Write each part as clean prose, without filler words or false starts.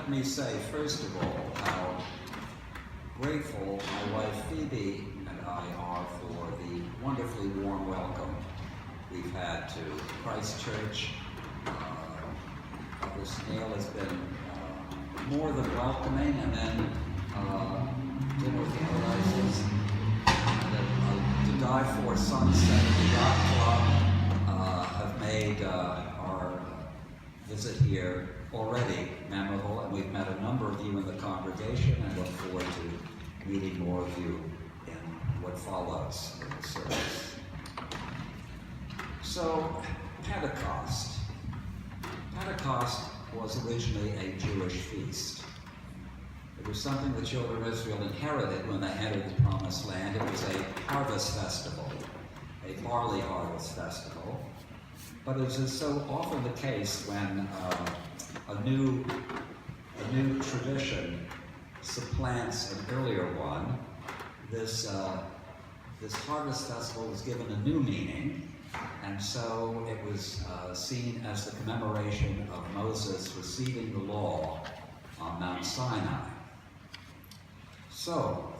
Let me say, first of all, how grateful my wife Phoebe and I are for the wonderfully warm welcome we've had to Christ Church. This meal has been more than welcoming, and then dinner with the Elises, and the Die For Sunset at the Yacht Club have made our visit here already memorable, and we've met a number of you in the congregation and look forward to meeting more of you in what follows in the service. So, Pentecost. Pentecost was originally a Jewish feast. It was something the children of Israel inherited when they entered the Promised Land. It was a harvest festival, a barley harvest festival. But as is so often the case when a new tradition supplants an earlier one, this harvest festival was given a new meaning, and so it was seen as the commemoration of Moses receiving the law on Mount Sinai. So,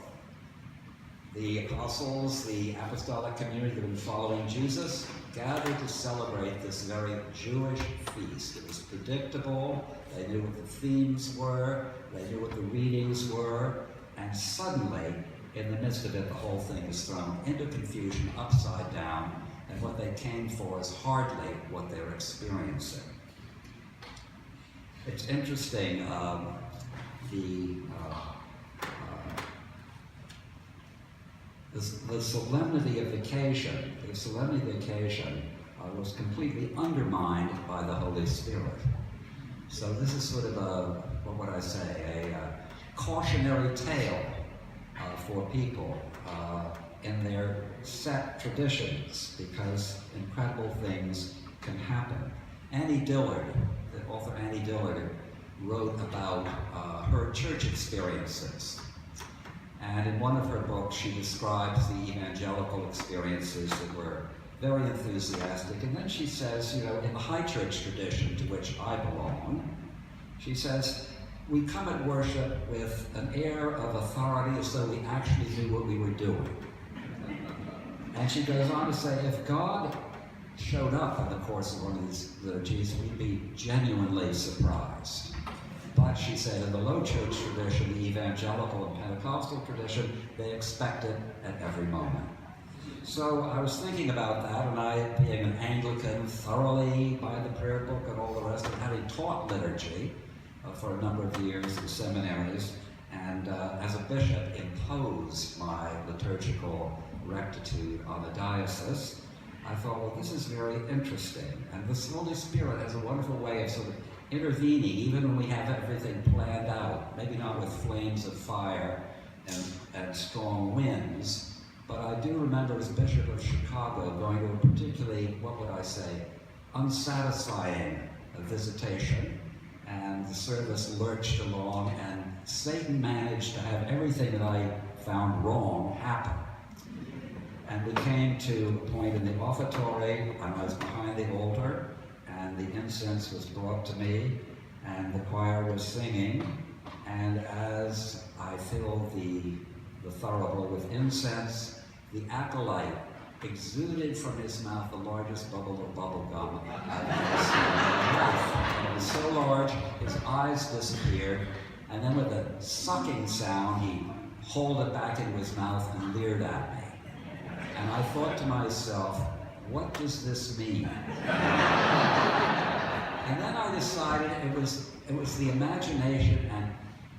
the apostles, the apostolic community that had been following Jesus, gathered to celebrate this very Jewish feast. It was predictable, they knew what the themes were, they knew what the readings were, and suddenly, in the midst of it, the whole thing is thrown into confusion, upside down, and what they came for is hardly what they're experiencing. It's interesting, the solemnity of the occasion was completely undermined by the Holy Spirit. So this is sort of a cautionary tale for people in their set traditions, because incredible things can happen. The author Annie Dillard, wrote about her church experiences. And in one of her books, she describes the evangelical experiences that were very enthusiastic. And then she says, in the high church tradition to which I belong, she says, we come at worship with an air of authority as though we actually knew what we were doing. And she goes on to say, if God showed up in the course of one of these liturgies, we'd be genuinely surprised. But she said in the low church tradition, the evangelical and Pentecostal tradition, they expect it at every moment. So I was thinking about that, and I, being an Anglican, thoroughly by the prayer book and all the rest of it, having taught liturgy for a number of years in seminaries, and as a bishop imposed my liturgical rectitude on the diocese, I thought, well, this is very interesting. And the Holy Spirit has a wonderful way of sort of intervening, even when we have everything planned out, maybe not with flames of fire and strong winds, but I do remember as Bishop of Chicago going to a particularly, unsatisfying visitation, and the service lurched along, and Satan managed to have everything that I found wrong happen. And we came to a point in the offertory, and I was behind the altar, and the incense was brought to me, and the choir was singing, and as I filled the thurible with incense, the acolyte exuded from his mouth the largest bubble of bubble gum I've ever seen in my life. It was so large, his eyes disappeared, and then with a sucking sound, he hauled it back into his mouth and leered at me. And I thought to myself, what does this mean? And then I decided it was the imagination and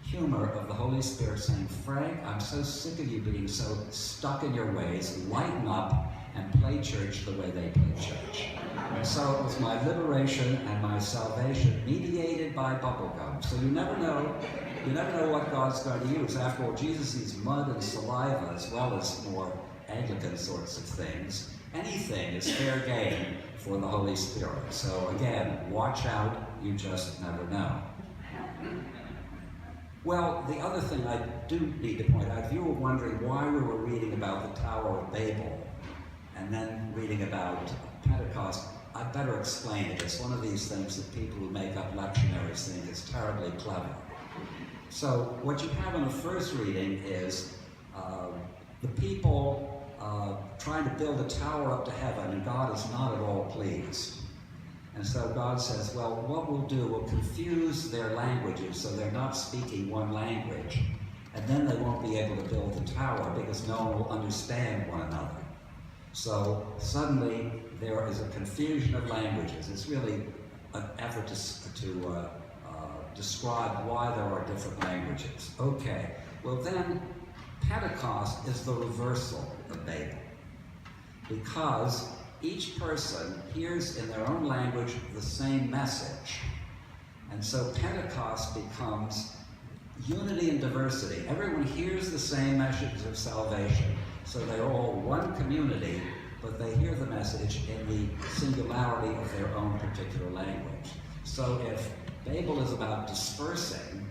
humor of the Holy Spirit saying, Frank, I'm so sick of you being so stuck in your ways. Lighten up and play church the way they play church. And so it was my liberation and my salvation mediated by bubblegum. So you never know what God's going to use. After all, Jesus used mud and saliva as well as more Anglican sorts of things. Anything is fair game for the Holy Spirit. So again, watch out, you just never know. Well, the other thing I do need to point out, if you were wondering why we were reading about the Tower of Babel and then reading about Pentecost, I'd better explain it. It's one of these things that people who make up lectionaries think is terribly clever. So what you have in the first reading is the people trying to build a tower up to heaven, and God is not at all pleased. And so God says, well, what we'll do, we'll confuse their languages so they're not speaking one language, and then they won't be able to build the tower because no one will understand one another. So suddenly there is a confusion of languages. It's really an effort to describe why there are different languages. Okay, well then Pentecost is the reversal of Babel, because each person hears in their own language the same message. And so Pentecost becomes unity and diversity. Everyone hears the same message of salvation. So they're all one community, but they hear the message in the singularity of their own particular language. So if Babel is about dispersing,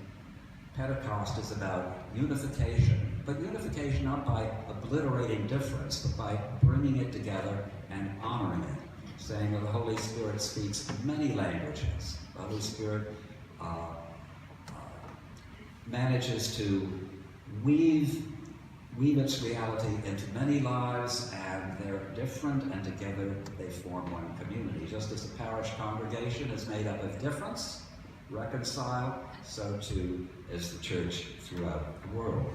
Pentecost is about unification. But unification not by obliterating difference, but by bringing it together and honoring it, saying that the Holy Spirit speaks many languages. The Holy Spirit manages to weave its reality into many lives, and they're different, and together they form one community. Just as the parish congregation is made up of difference, reconciled, so too is the church throughout the world.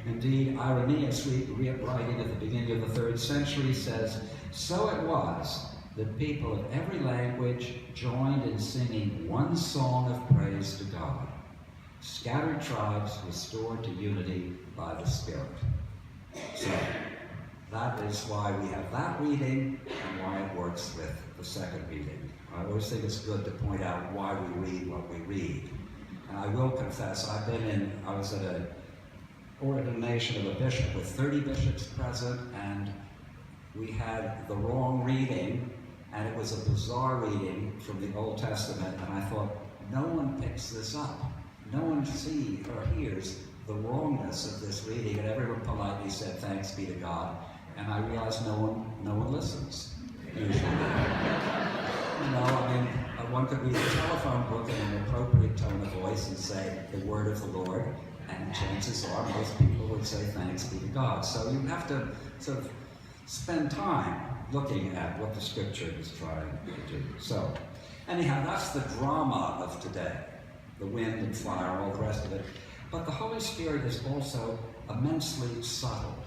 Indeed, Irenaeus, writing at the beginning of the 3rd century, says, "So it was that people of every language joined in singing one song of praise to God. Scattered tribes restored to unity by the Spirit." So that is why we have that reading and why it works with the second reading. I always think it's good to point out why we read what we read. And I will confess, I was at an ordination of a bishop with 30 bishops present, and we had the wrong reading, and it was a bizarre reading from the Old Testament, and I thought, no one picks this up. No one sees or hears the wrongness of this reading, and everyone politely said, "Thanks be to God." And I realized no one listens, usually. One could read a telephone book in an appropriate tone of voice and say, "The word of the Lord," and chances are most people would say, "Thanks be to God." So you have to sort of spend time looking at what the Scripture is trying to do. So, anyhow, that's the drama of today. The wind and fire, all the rest of it. But the Holy Spirit is also immensely subtle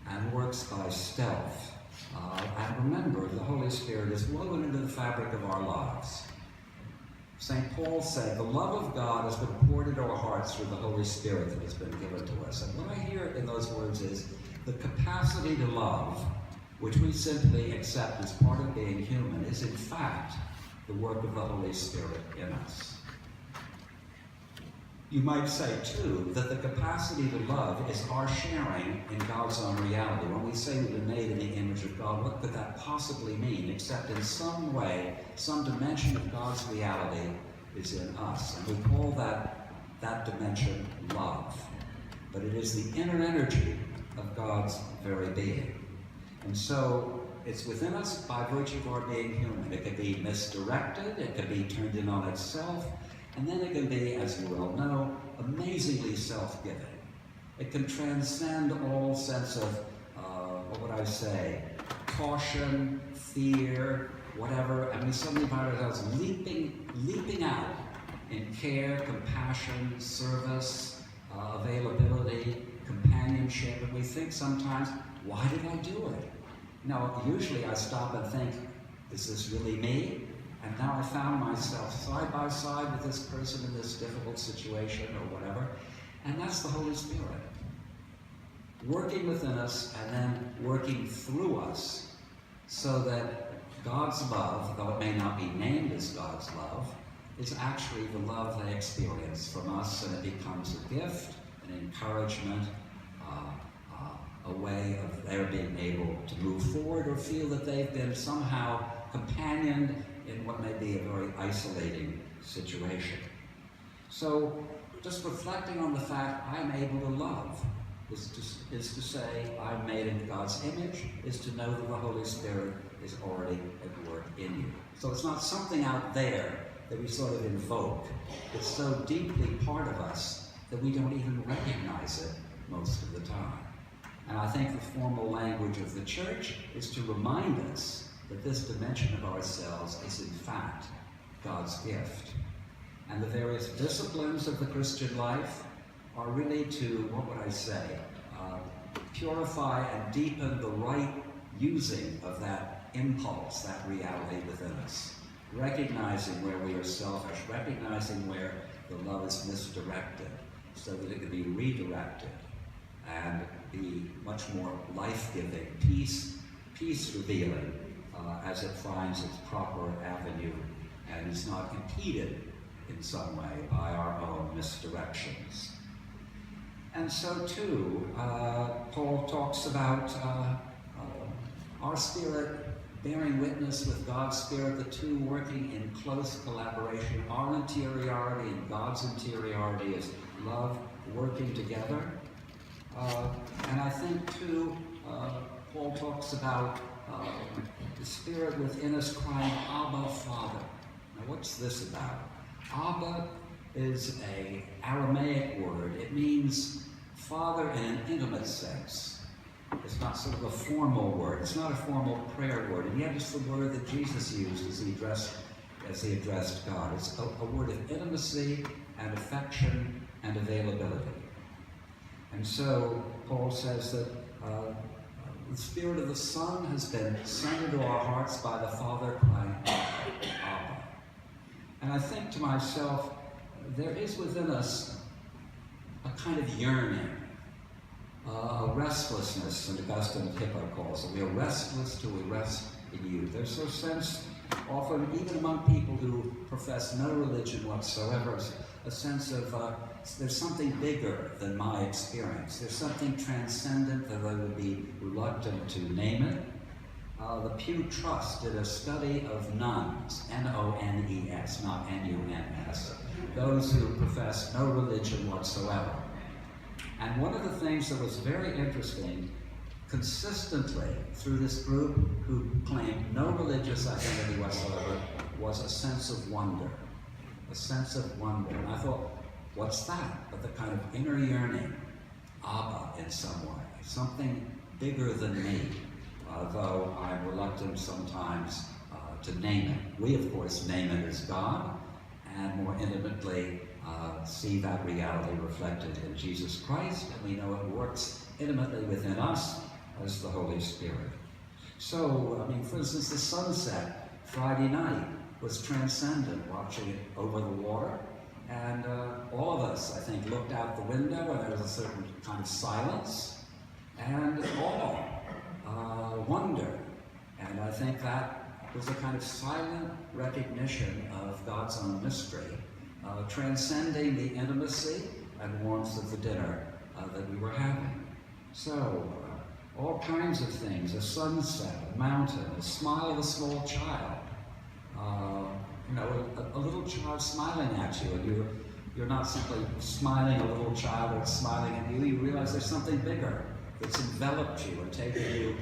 and works by stealth. And remember, the Holy Spirit is woven into the fabric of our lives. St. Paul said, the love of God has been poured into our hearts through the Holy Spirit that has been given to us. And what I hear in those words is the capacity to love, which we simply accept as part of being human, is in fact the work of the Holy Spirit in us. You might say, too, that the capacity to love is our sharing in God's own reality. When we say we've been made in the image of God, what could that possibly mean, except in some way, some dimension of God's reality is in us. And we call that dimension love. But it is the inner energy of God's very being. And so it's within us by virtue of our being human. It can be misdirected, it can be turned in on itself, and then it can be, as you well know, amazingly self-giving. It can transcend all sense of, what would I say, caution, fear, whatever, and we suddenly find ourselves leaping out in care, compassion, service, availability, companionship, and we think sometimes, why did I do it? Now, usually I stop and think, is this really me? And now I found myself side by side with this person in this difficult situation or whatever. And that's the Holy Spirit. Working within us and then working through us so that God's love, though it may not be named as God's love, is actually the love they experience from us, and it becomes a gift, an encouragement, a way of their being able to move forward or feel that they've been somehow companioned in what may be a very isolating situation. So just reflecting on the fact I'm able to love is to say I'm made in God's image, is to know that the Holy Spirit is already at work in you. So it's not something out there that we sort of invoke. It's so deeply part of us that we don't even recognize it most of the time. And I think the formal language of the church is to remind us that this dimension of ourselves is in fact God's gift. And the various disciplines of the Christian life are really to, what would I say, purify and deepen the right using of that impulse, that reality within us. Recognizing where we are selfish, recognizing where the love is misdirected, so that it can be redirected and be much more life-giving, peace-revealing as it finds its proper avenue and is not impeded in some way by our own misdirections. And so too, Paul talks about our spirit bearing witness with God's Spirit, the two working in close collaboration. Our interiority and God's interiority is love working together. And I think too, Paul talks about the Spirit within us crying, Abba, Father. Now what's this about? Abba is an Aramaic word. It means Father in an intimate sense. It's not sort of a formal word. It's not a formal prayer word. And yet it's the word that Jesus used as he addressed God. It's a word of intimacy and affection and availability. And so Paul says that the Spirit of the Son has been sent into our hearts by the Father crying, Abba. And I think to myself, there is within us a kind of yearning, a restlessness, and Augustine of Hippo calls it. We are restless till we rest in you. There's a sense, often even among people who profess no religion whatsoever, a sense of there's something bigger than my experience. There's something transcendent that I would be reluctant to name it. The Pew Trust did a study of nuns, N-O-N-E-S, not N-U-N-S, those who profess no religion whatsoever. And one of the things that was very interesting, consistently through this group who claimed no religious identity whatsoever, was a sense of wonder. A sense of wonder. And I thought, what's that? But the kind of inner yearning, Abba in some way, something bigger than me, though I'm reluctant sometimes to name it. We, of course, name it as God, and more intimately see that reality reflected in Jesus Christ, and we know it works intimately within us as the Holy Spirit. So, I mean, for instance, the sunset Friday night was transcendent, watching it over the water, and all of us, I think, looked out the window, and there was a certain kind of silence and awe, wonder, and I think that was a kind of silent recognition of God's own mystery, transcending the intimacy and warmth of the dinner that we were having. So, all kinds of things, a sunset, a mountain, a smile of a small child, a little child smiling at you, and you're not simply smiling a little child or smiling at you, you realize there's something bigger that's enveloped you and taken you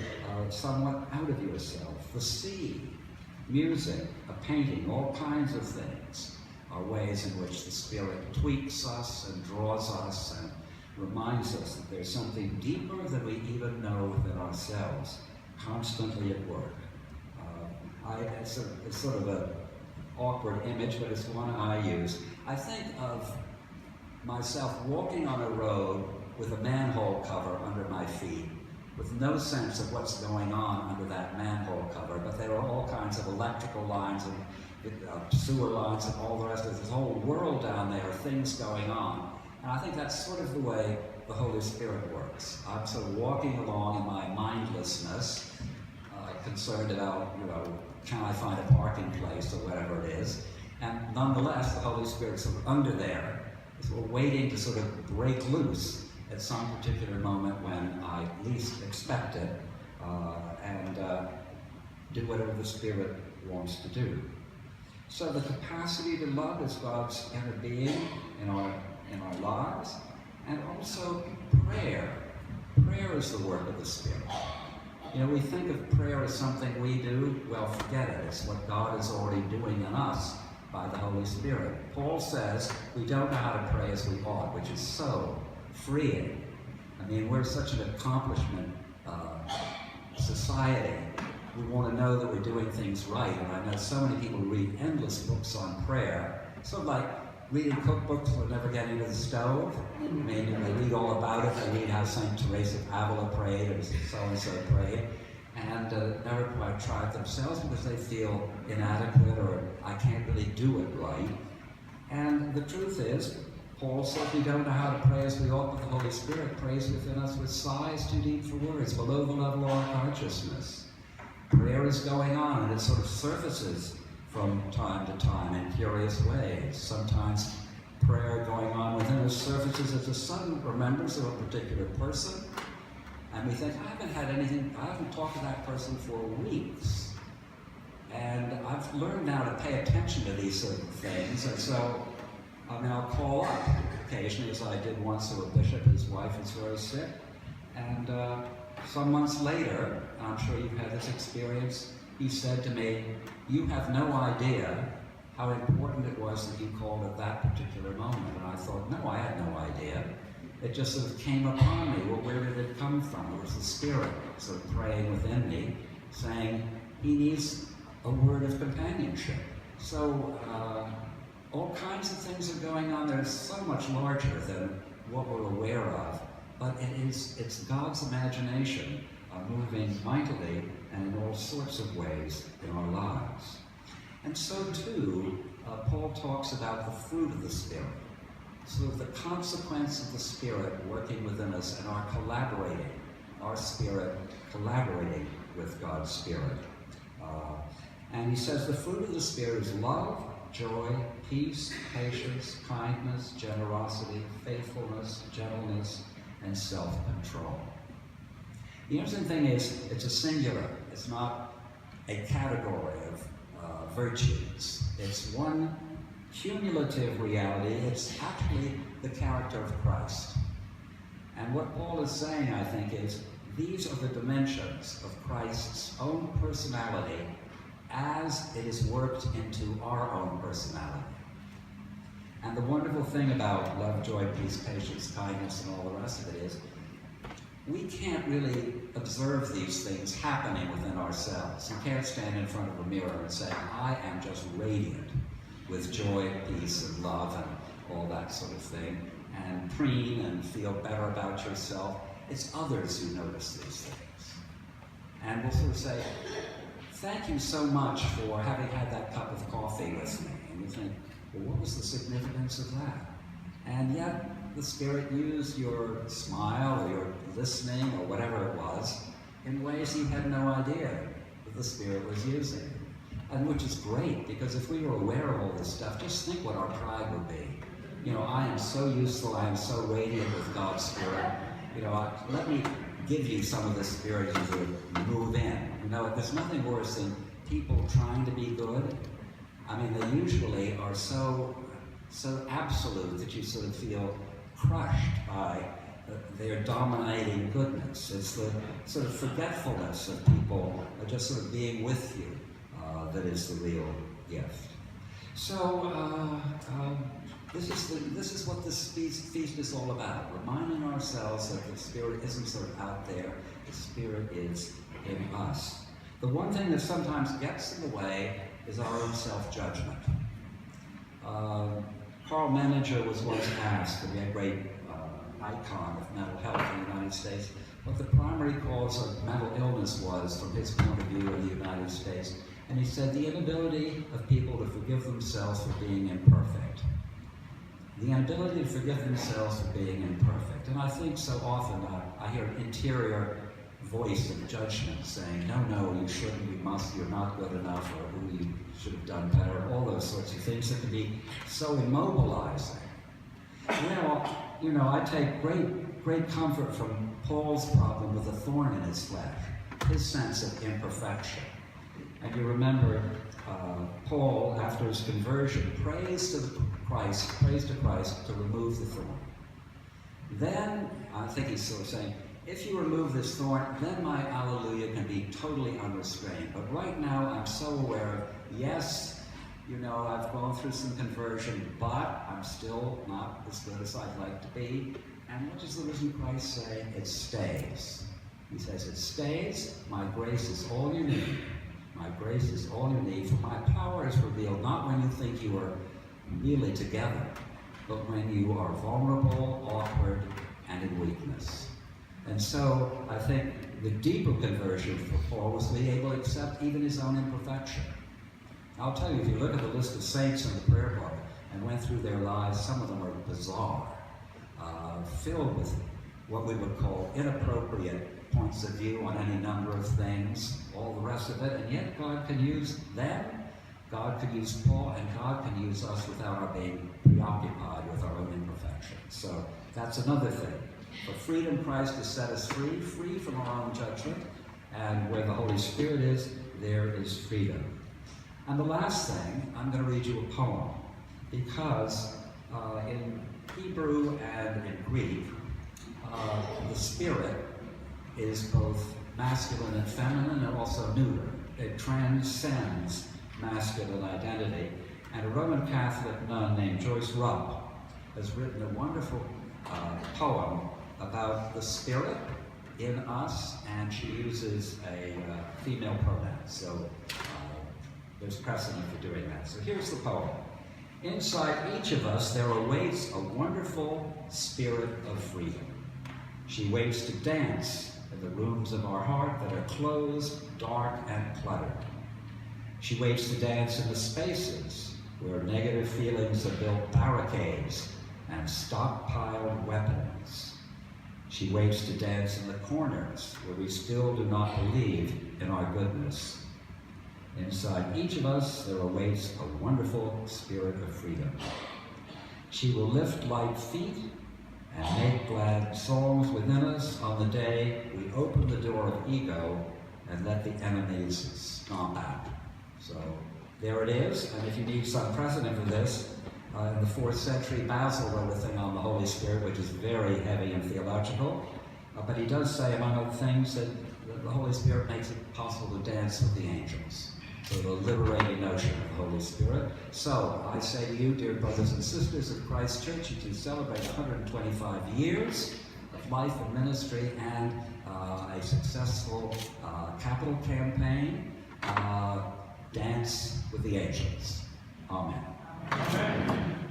somewhat out of yourself. The sea, music, a painting, all kinds of things are ways in which the Spirit tweaks us and draws us and reminds us that there's something deeper than we even know within ourselves, constantly at work. It's sort of an awkward image, but it's one I use. I think of myself walking on a road with a manhole cover under my feet, with no sense of what's going on under that manhole cover, but there are all kinds of electrical lines and sewer lines and all the rest of this whole world down there, things going on. And I think that's sort of the way the Holy Spirit works. I'm sort of walking along in my mindlessness, concerned about, can I find a parking place or whatever it is. And nonetheless, the Holy Spirit's sort of under there, sort of waiting to sort of break loose at some particular moment when I least expect it, and do whatever the Spirit wants to do. So the capacity to love is God's inner being in our lives, and also prayer. Prayer is the work of the Spirit. We think of prayer as something we do. Well, forget it. It's what God is already doing in us. by the Holy Spirit. Paul says we don't know how to pray as we ought, which is so freeing. I mean, we're such an accomplishment society. We want to know that we're doing things right. And I know so many people read endless books on prayer, sort of like reading cookbooks that never get into the stove. I mean, they read all about it. They read how St. Teresa of Avila prayed and so-and-so prayed, and never quite try it themselves because they feel inadequate or I can't really do it right. And the truth is, Paul said we don't know how to pray as we ought, but the Holy Spirit prays within us with sighs too deep for words, below the level of our consciousness. Prayer is going on, and it sort of surfaces from time to time in curious ways. Sometimes prayer going on within us surfaces as a sudden remembrance of a particular person, and we think, I haven't talked to that person for weeks. And I've learned now to pay attention to these certain things, and so I'll call up occasionally, as I did once to a bishop. His wife is very sick, and some months later, I'm sure you've had this experience, he said to me, you have no idea how important it was that you called at that particular moment. And I thought, no, I had no idea. It just sort of came upon me. Well, where did it come from? It was the Spirit sort of praying within me, saying he needs a word of companionship. So all kinds of things are going on. They're so much larger than what we're aware of. But it's God's imagination moving mightily and in all sorts of ways in our lives. And so too, Paul talks about the fruit of the Spirit. So the consequence of the Spirit working within us and our Spirit collaborating with God's Spirit. And he says the fruit of the Spirit is love, joy, peace, patience, kindness, generosity, faithfulness, gentleness, and self-control. The interesting thing is, it's a singular. It's not a category of virtues. It's one cumulative reality. It's actually the character of Christ. And what Paul is saying, I think, is these are the dimensions of Christ's own personality as it is worked into our own personality. And the wonderful thing about love, joy, peace, patience, kindness, and all the rest of it is we can't really observe these things happening within ourselves. You can't stand in front of a mirror and say, I am just radiant with joy, peace, and love, and all that sort of thing, and preen and feel better about yourself. It's others who notice these things. And we'll sort of say, thank you so much for having had that cup of coffee with me. And you think, well, what was the significance of that? And yet, the Spirit used your smile or your listening or whatever it was in ways you had no idea that the Spirit was using. And which is great, because if we were aware of all this stuff, just think what our pride would be. You know, I am so useful, I am so radiant with God's Spirit. You know, let me give you some of the Spirit you would move in. You know, there's nothing worse than people trying to be good. I mean, they usually are so absolute that you sort of feel crushed by their dominating goodness. It's the sort of forgetfulness of people just sort of being with you that is the real gift. So this is what this feast is all about, reminding ourselves that the Spirit isn't sort of out there, the Spirit is in us. The one thing that sometimes gets in the way is our own self-judgment. Carl Menninger was once asked, to be a great icon of mental health in the United States, what the primary cause of mental illness was from his point of view in the United States. And he said the inability of people to forgive themselves for being imperfect. The inability to forgive themselves for being imperfect. And I think so often I hear an interior voice of judgment saying, no, you shouldn't, you must, you're not good enough, or who you should have done better, all those sorts of things that can be so immobilizing. Well, you know, I take great comfort from Paul's problem with a thorn in his flesh, his sense of imperfection. And you remember Paul, after his conversion, prays to Christ to remove the thorn. Then, I think he's sort of saying, if you remove this thorn, then my alleluia can be totally unrestrained. But right now, I'm so aware of, yes, you know, I've gone through some conversion, but I'm still not as good as I'd like to be. And what does the risen Christ say? It stays. He says, it stays. My grace is all you need. My grace is all you need. For my power is revealed not when you think you are really together, but when you are vulnerable, awkward, and in weakness. And so I think the deeper conversion for Paul was being able to accept even his own imperfection. I'll tell you, if you look at the list of saints in the prayer book and went through their lives, some of them are bizarre, filled with what we would call inappropriate points of view on any number of things, all the rest of it, and yet God can use them, God could use Paul, and God can use us without our being preoccupied with our own imperfections. So that's another thing. For freedom, Christ has set us free, free from our own judgment, and where the Holy Spirit is, there is freedom. And the last thing, I'm going to read you a poem, because in Hebrew and in Greek, the Spirit is both masculine and feminine, and also neuter. It transcends masculine identity. And a Roman Catholic nun named Joyce Rupp has written a wonderful poem about the Spirit in us, and she uses a female pronoun. So there's precedent for doing that. So here's the poem. Inside each of us there awaits a wonderful spirit of freedom. She waits to dance in the rooms of our heart that are closed, dark, and cluttered. She waits to dance in the spaces where negative feelings have built barricades and stockpiled weapons. She waits to dance in the corners where we still do not believe in our goodness. Inside each of us there awaits a wonderful spirit of freedom. She will lift light feet and make glad songs within us on the day we open the door of ego and let the enemies stomp out. So there it is, and if you need some precedent for this, in the 4th century, Basil wrote a thing on the Holy Spirit, which is very heavy and theological, but he does say, among other things, that the Holy Spirit makes it possible to dance with the angels. So the liberating notion of the Holy Spirit. So I say to you, dear brothers and sisters of Christ Church, you can celebrate 125 years of life and ministry and a successful capital campaign, Dance with the Angels. Amen. Amen.